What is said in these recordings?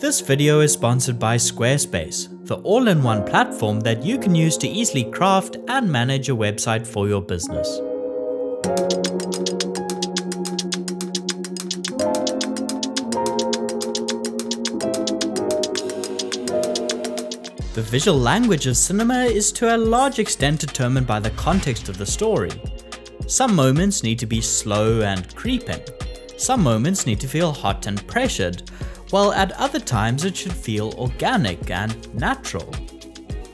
This video is sponsored by Squarespace, the all-in-one platform that you can use to easily craft and manage a website for your business. The visual language of cinema is to a large extent determined by the context of the story. Some moments need to be slow and creeping. Some moments need to feel hot and pressured, while at other times it should feel organic and natural.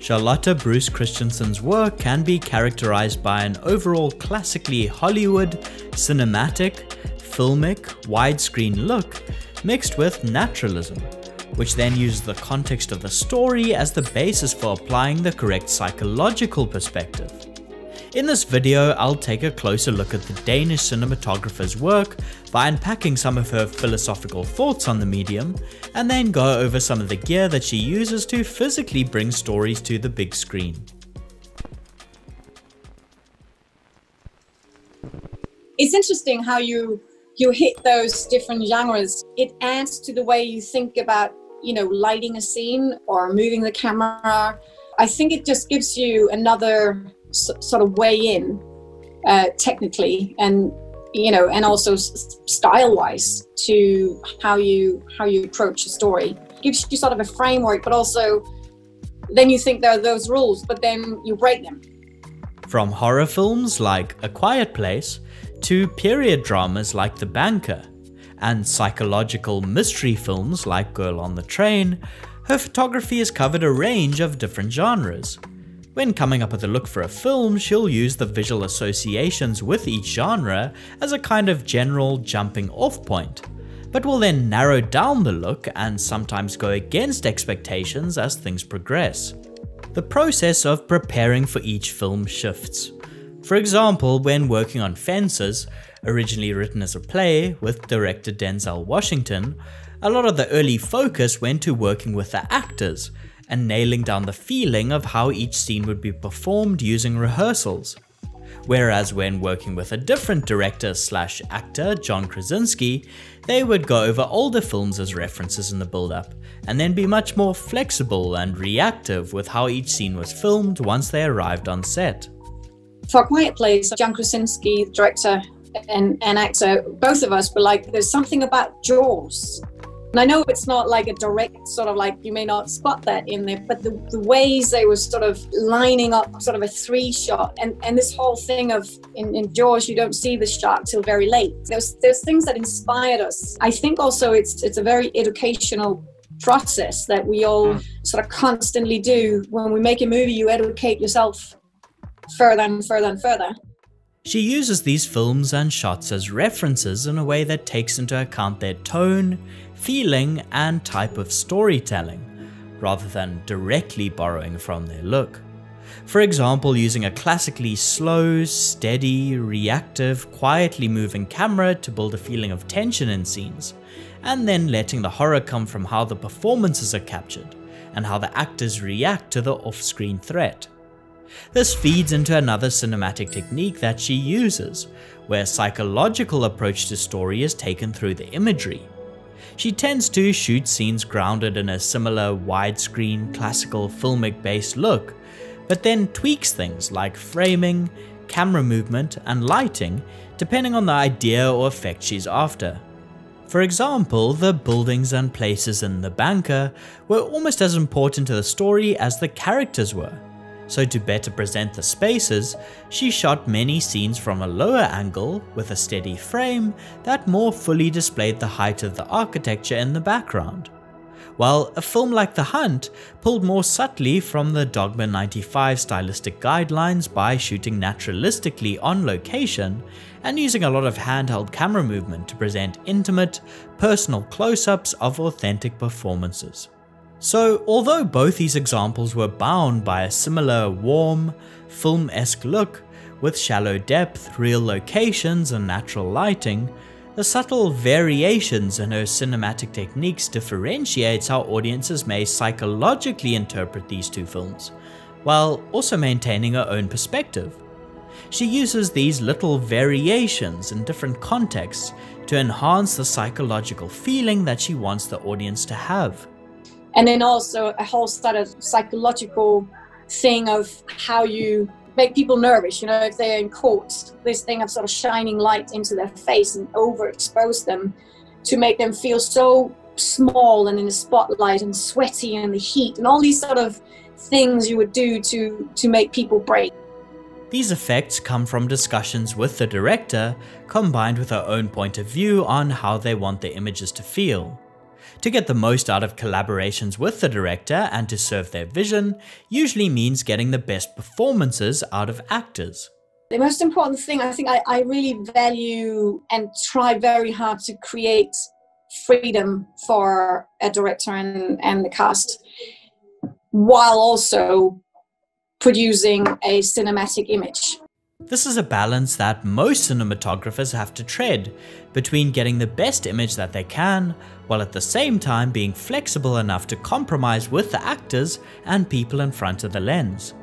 Charlotte Bruus Christensen's work can be characterized by an overall classically Hollywood, cinematic, filmic, widescreen look mixed with naturalism, which then uses the context of the story as the basis for applying the correct psychological perspective. In this video, I'll take a closer look at the Danish cinematographer's work by unpacking some of her philosophical thoughts on the medium, and then go over some of the gear that she uses to physically bring stories to the big screen. It's interesting how you hit those different genres. It adds to the way you think about, lighting a scene or moving the camera. I think it just gives you another sort of way in, technically, and and also style-wise to how you approach a story. It gives you sort of a framework, but also then you think there are those rules, but then you break them. From horror films like A Quiet Place to period dramas like The Banker, and psychological mystery films like Girl on the Train, her photography has covered a range of different genres. When coming up with a look for a film, she'll use the visual associations with each genre as a kind of general jumping off point, but will then narrow down the look and sometimes go against expectations as things progress. The process of preparing for each film shifts. For example, when working on Fences, originally written as a play with director Denzel Washington, a lot of the early focus went to working with the actors and nailing down the feeling of how each scene would be performed using rehearsals. Whereas when working with a different director/actor, John Krasinski, they would go over older films as references in the build-up, and then be much more flexible and reactive with how each scene was filmed once they arrived on set. For A Quiet Place, John Krasinski, director and actor, both of us were like, there's something about Jaws. And I know it's not like a direct sort of like, you may not spot that in there, but the ways they were sort of lining up sort of a three shot, and this whole thing of in Jaws, you don't see the shark till very late. There's things that inspired us. I think also it's a very educational process that we all sort of constantly do. When we make a movie, you educate yourself further and further and further. She uses these films and shots as references in a way that takes into account their tone, feeling, and type of storytelling, rather than directly borrowing from their look. For example, using a classically slow, steady, reactive, quietly moving camera to build a feeling of tension in scenes, and then letting the horror come from how the performances are captured, and how the actors react to the off-screen threat. This feeds into another cinematic technique that she uses, where a psychological approach to story is taken through the imagery. She tends to shoot scenes grounded in a similar widescreen classical filmic based look, but then tweaks things like framing, camera movement, and lighting depending on the idea or effect she's after. For example, the buildings and places in The Banker were almost as important to the story as the characters were. So to better present the spaces, she shot many scenes from a lower angle with a steady frame that more fully displayed the height of the architecture in the background. While a film like The Hunt pulled more subtly from the Dogma 95 stylistic guidelines by shooting naturalistically on location and using a lot of handheld camera movement to present intimate, personal close-ups of authentic performances. So, although both these examples were bound by a similar warm, film-esque look, with shallow depth, real locations, and natural lighting, the subtle variations in her cinematic techniques differentiates how audiences may psychologically interpret these two films, while also maintaining her own perspective. She uses these little variations in different contexts to enhance the psychological feeling that she wants the audience to have. And then also a whole sort of psychological thing of how you make people nervous. You know, if they're in court, this thing of sort of shining light into their face and overexpose them to make them feel so small and in the spotlight and sweaty and the heat and all these sort of things you would do to make people break. These effects come from discussions with the director, combined with her own point of view on how they want the images to feel. To get the most out of collaborations with the director and to serve their vision usually means getting the best performances out of actors. The most important thing, I think I really value and try very hard to create freedom for a director and the cast, while also producing a cinematic image. This is a balance that most cinematographers have to tread between getting the best image that they can, while at the same time being flexible enough to compromise with the actors and people in front of the lens.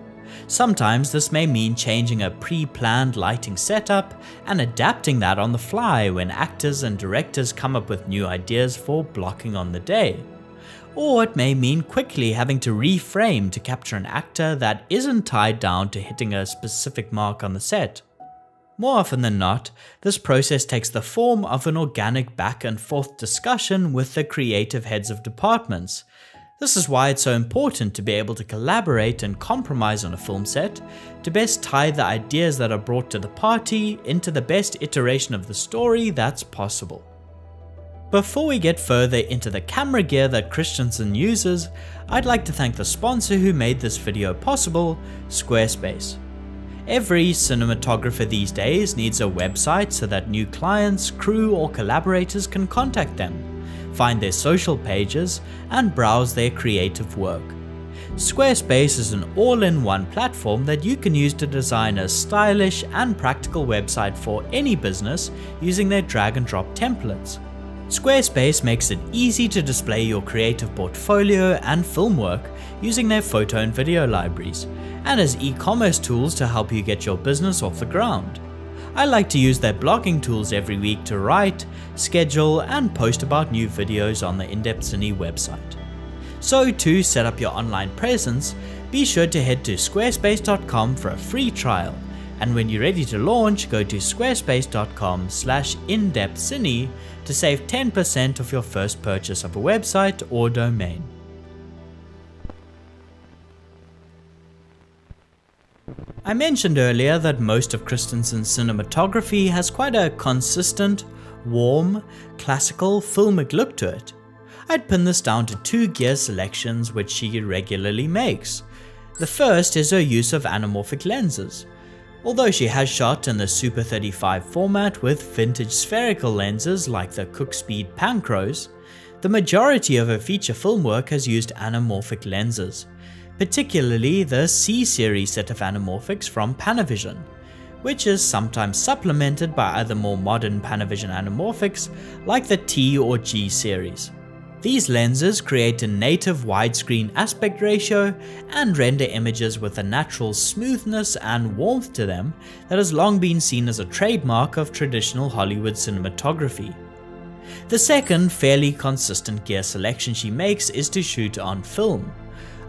Sometimes this may mean changing a pre-planned lighting setup and adapting that on the fly when actors and directors come up with new ideas for blocking on the day. Or it may mean quickly having to reframe to capture an actor that isn't tied down to hitting a specific mark on the set. More often than not, this process takes the form of an organic back and forth discussion with the creative heads of departments. This is why it's so important to be able to collaborate and compromise on a film set to best tie the ideas that are brought to the party into the best iteration of the story that's possible. Before we get further into the camera gear that Christensen uses, I'd like to thank the sponsor who made this video possible, Squarespace. Every cinematographer these days needs a website so that new clients, crew or collaborators can contact them, find their social pages, and browse their creative work. Squarespace is an all-in-one platform that you can use to design a stylish and practical website for any business using their drag and drop templates. Squarespace makes it easy to display your creative portfolio and film work using their photo and video libraries, and as e-commerce tools to help you get your business off the ground. I like to use their blogging tools every week to write, schedule, and post about new videos on the In-Depth Cine website. So to set up your online presence, be sure to head to squarespace.com for a free trial, and when you're ready to launch, go to squarespace.com/indepthcine to save 10% of your first purchase of a website or domain. I mentioned earlier that most of Christensen's cinematography has quite a consistent, warm, classical, filmic look to it. I'd pin this down to two gear selections which she regularly makes. The first is her use of anamorphic lenses. Although she has shot in the Super 35 format with vintage spherical lenses like the Cook Speed Pancros, the majority of her feature film work has used anamorphic lenses, particularly the C-series set of anamorphics from Panavision, which is sometimes supplemented by other more modern Panavision anamorphics like the T or G series. These lenses create a native widescreen aspect ratio and render images with a natural smoothness and warmth to them that has long been seen as a trademark of traditional Hollywood cinematography. The second fairly consistent gear selection she makes is to shoot on film.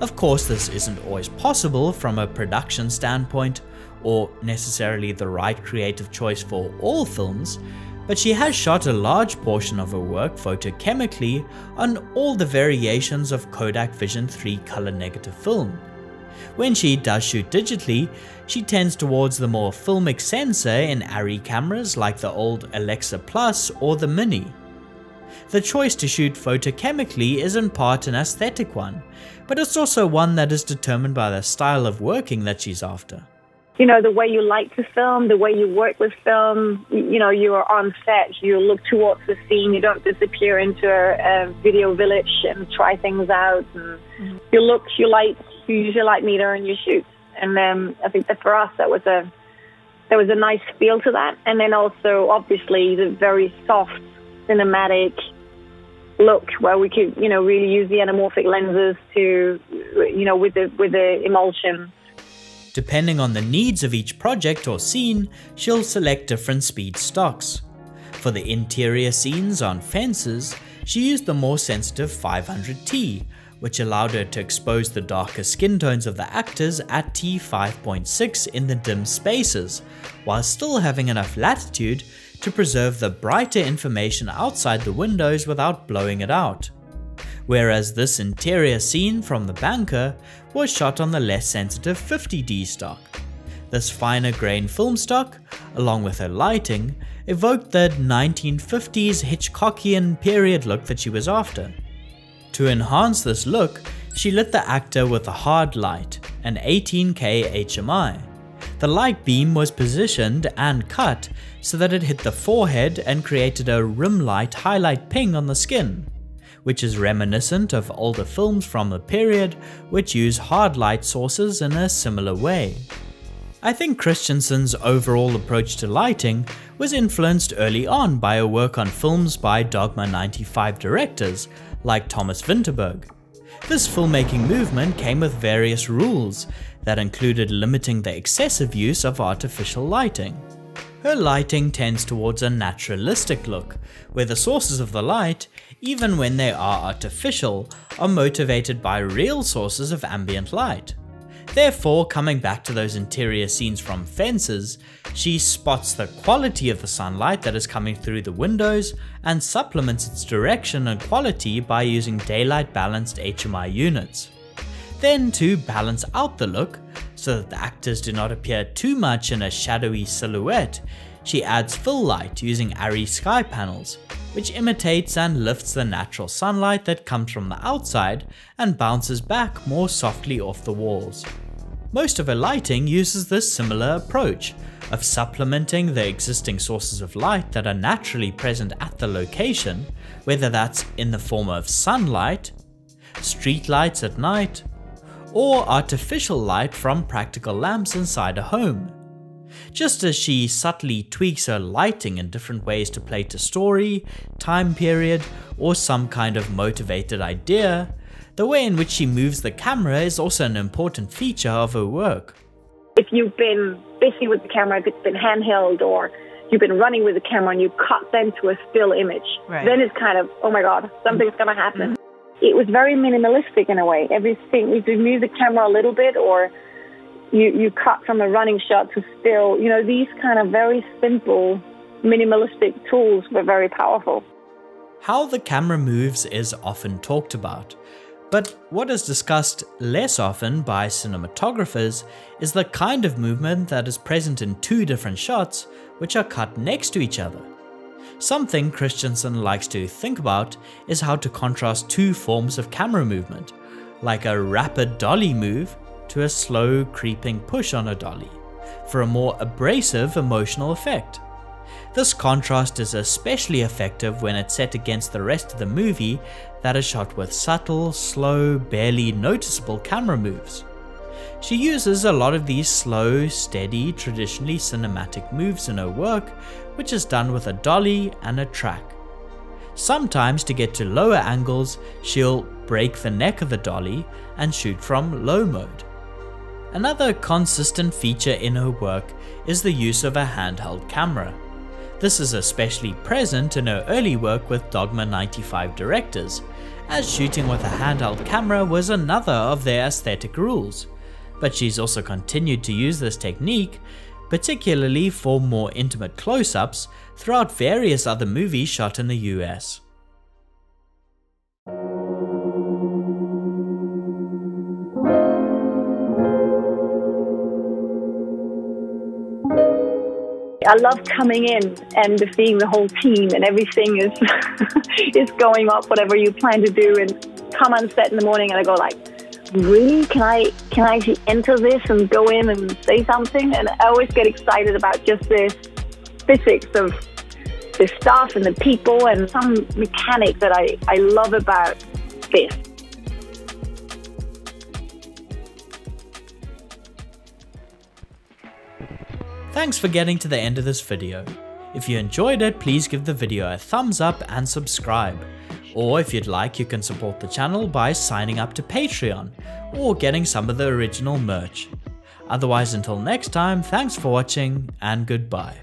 Of course, this isn't always possible from a production standpoint or necessarily the right creative choice for all films, but she has shot a large portion of her work photochemically on all the variations of Kodak Vision 3 color negative film. When she does shoot digitally, she tends towards the more filmic sensor in ARRI cameras like the old Alexa Plus or the Mini. The choice to shoot photochemically is in part an aesthetic one, but it's also one that is determined by the style of working that she's after. You know, the way you like to film, the way you work with film, you know, you are on set, you look towards the scene, you don't disappear into a video village and try things out. And you use your light meter and you shoot. And I think that for us, there was a nice feel to that. And then also, obviously, the very soft cinematic look where we could, you know, really use the anamorphic lenses to, you know, with the emulsion. Depending on the needs of each project or scene, she'll select different speed stocks. For the interior scenes on fences, She used the more sensitive 500T, which allowed her to expose the darker skin tones of the actors at T5.6 in the dim spaces, while still having enough latitude to preserve the brighter information outside the windows without blowing it out. Whereas this interior scene from the banker was shot on the less sensitive 50D stock. This finer grain film stock, along with her lighting, evoked the 1950s Hitchcockian period look that she was after. To enhance this look, she lit the actor with a hard light, an 18K HMI. The light beam was positioned and cut so that it hit the forehead and created a rim light highlight ping on the skin, which is reminiscent of older films from the period which use hard light sources in a similar way. I think Christensen's overall approach to lighting was influenced early on by her work on films by Dogma 95 directors like Thomas Vinterberg. This filmmaking movement came with various rules that included limiting the excessive use of artificial lighting. Her lighting tends towards a naturalistic look, where the sources of the light, even when they are artificial, are motivated by real sources of ambient light. Therefore, coming back to those interior scenes from Fences, she spots the quality of the sunlight that is coming through the windows and supplements its direction and quality by using daylight balanced HMI units. Then, to balance out the look, so that the actors do not appear too much in a shadowy silhouette, she adds fill light using ARRI sky panels, which imitates and lifts the natural sunlight that comes from the outside and bounces back more softly off the walls. Most of her lighting uses this similar approach of supplementing the existing sources of light that are naturally present at the location, whether that's in the form of sunlight, street lights at night, or artificial light from practical lamps inside a home. Just as she subtly tweaks her lighting in different ways to play to story, time period, or some kind of motivated idea, the way in which she moves the camera is also an important feature of her work. If you've been busy with the camera, if it's been handheld, or you've been running with the camera and you cut then to a still image, then it's kind of, oh my God, something's going to happen. It was very minimalistic in a way. Everything, if you move the camera a little bit, or you cut from a running shot to still, you know, these kind of very simple, minimalistic tools were very powerful. How the camera moves is often talked about, but what is discussed less often by cinematographers is the kind of movement that is present in two different shots which are cut next to each other. Something Christensen likes to think about is how to contrast two forms of camera movement, like a rapid dolly move to a slow creeping push on a dolly, for a more abrasive emotional effect. This contrast is especially effective when it's set against the rest of the movie that is shot with subtle, slow, barely noticeable camera moves. She uses a lot of these slow, steady, traditionally cinematic moves in her work, which is done with a dolly and a track. Sometimes, to get to lower angles, she'll break the neck of the dolly and shoot from low mode. Another consistent feature in her work is the use of a handheld camera. This is especially present in her early work with Dogma 95 directors, as shooting with a handheld camera was another of their aesthetic rules. But she's also continued to use this technique, particularly for more intimate close-ups, throughout various other movies shot in the US. I love coming in and seeing the whole team and everything is is going up, whatever you plan to do, and come on set in the morning and I go like, really? Can I actually enter this and go in and say something? And I always get excited about just the physics of the staff and the people and some mechanic that I love about this. Thanks for getting to the end of this video. If you enjoyed it, please give the video a thumbs up and subscribe. Or if you'd like, you can support the channel by signing up to Patreon or getting some of the original merch. Otherwise, until next time, thanks for watching and goodbye.